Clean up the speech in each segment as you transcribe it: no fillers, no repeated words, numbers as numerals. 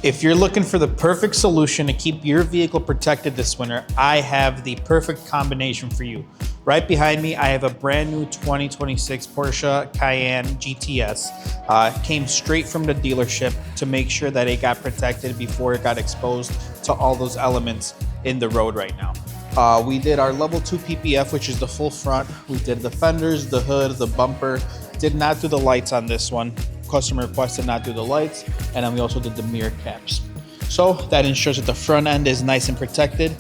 If you're looking for the perfect solution to keep your vehicle protected this winter, I have the perfect combination for you. Right behind me, I have a brand new 2026 Porsche Cayenne GTS. Came straight from the dealership to make sure that it got protected before it got exposed to all those elements in the road right now. We did our level 2 PPF, which is the full front. We did the fenders, the hood, the bumper. Did not do the lights on this one. Customer requested not do the lights, and then we also did the mirror caps. So that ensures that the front end is nice and protected.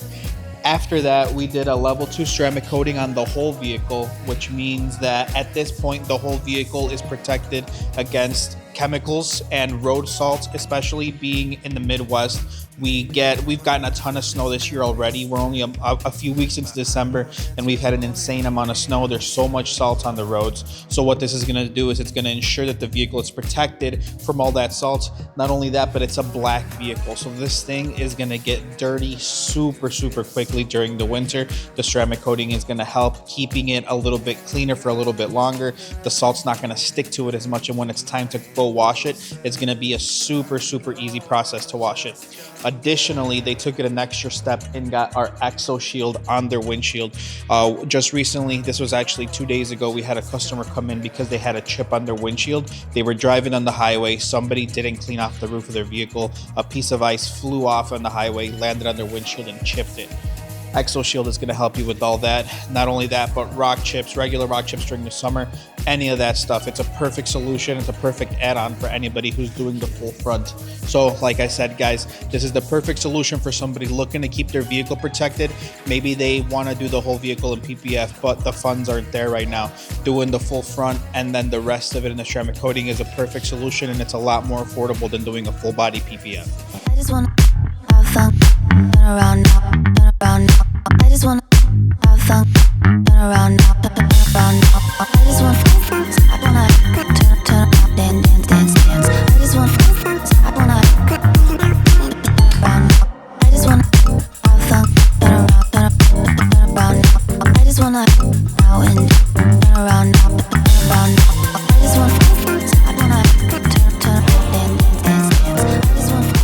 After that, we did a level 2 ceramic coating on the whole vehicle, which means that at this point, the whole vehicle is protected against chemicals and road salts, especially being in the Midwest. We've gotten a ton of snow this year already. We're only a few weeks into December, and we've had an insane amount of snow. There's so much salt on the roads. So what this is going to do is it's going to ensure that the vehicle is protected from all that salt. Not only that, but it's a black vehicle. So this thing is going to get dirty super quickly during the winter. The ceramic coating is going to help keeping it a little bit cleaner for a little bit longer. The salt's not going to stick to it as much, and when it's time to go wash it, it's going to be a super easy process to wash it. Additionally, they took it an extra step and got our ExoShield on their windshield. Just recently, this was actually 2 days ago, we had a customer come in because they had a chip on their windshield. They were driving on the highway. Somebody didn't clean off the roof of their vehicle. A piece of ice flew off on the highway, landed on their windshield, and chipped it. ExoShield is going to help you with all that. Not only that, but rock chips, regular rock chips during the summer, any of that stuff. It's a perfect solution. It's a perfect add-on for anybody who's doing the full front. So like I said, guys, this is the perfect solution for somebody looking to keep their vehicle protected. Maybe they want to do the whole vehicle in PPF, but the funds aren't there right now. Doing the full front and then the rest of it in the ceramic coating is a perfect solution, and it's a lot more affordable than doing a full body PPF. I just want to have fun, turn around now, turn around now. I just want to have fun, turn around now, turn around now. I just want to, I wanna turn around, dance. I just want to, I wanna turn around now. I just want to have fun, turn around now. I just wanna now and turn around now, turn around now. I just want to, I wanna turn around, dance. I just want to.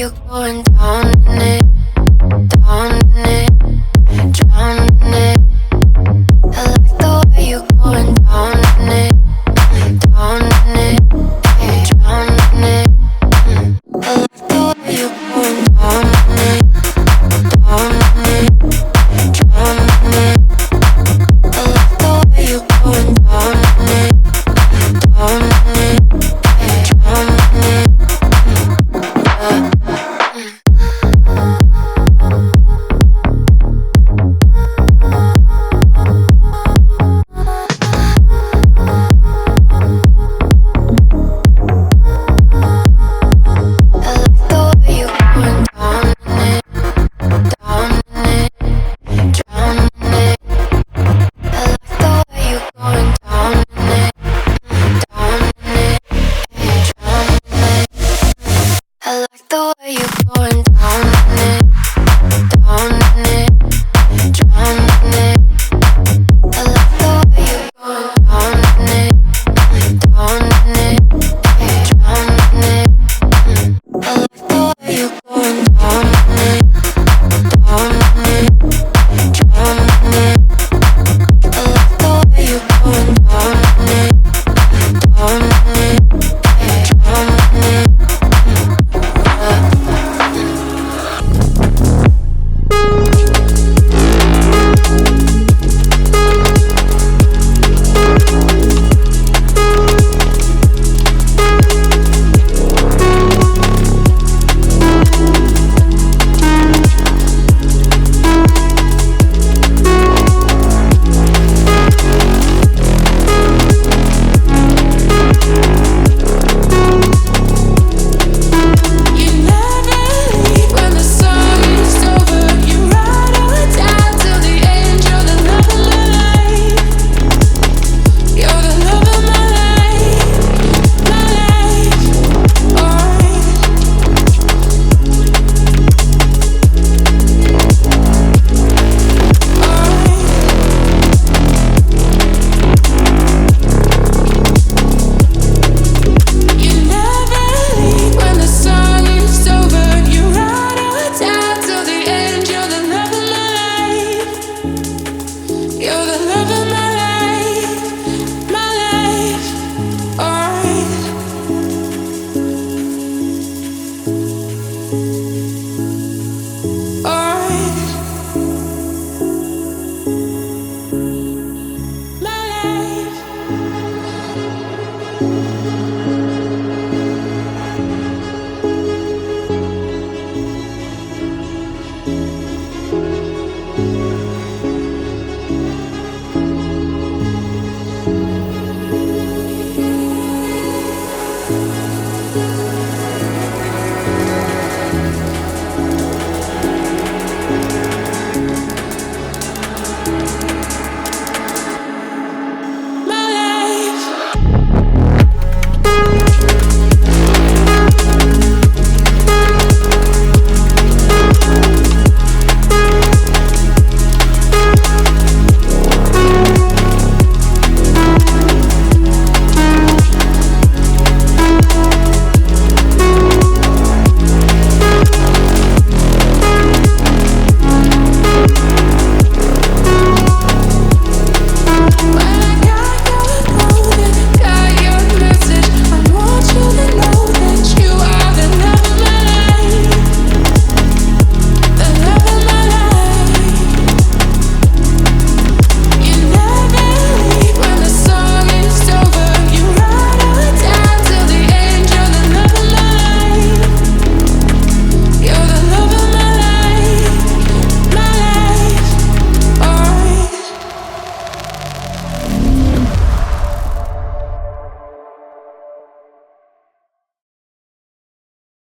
you going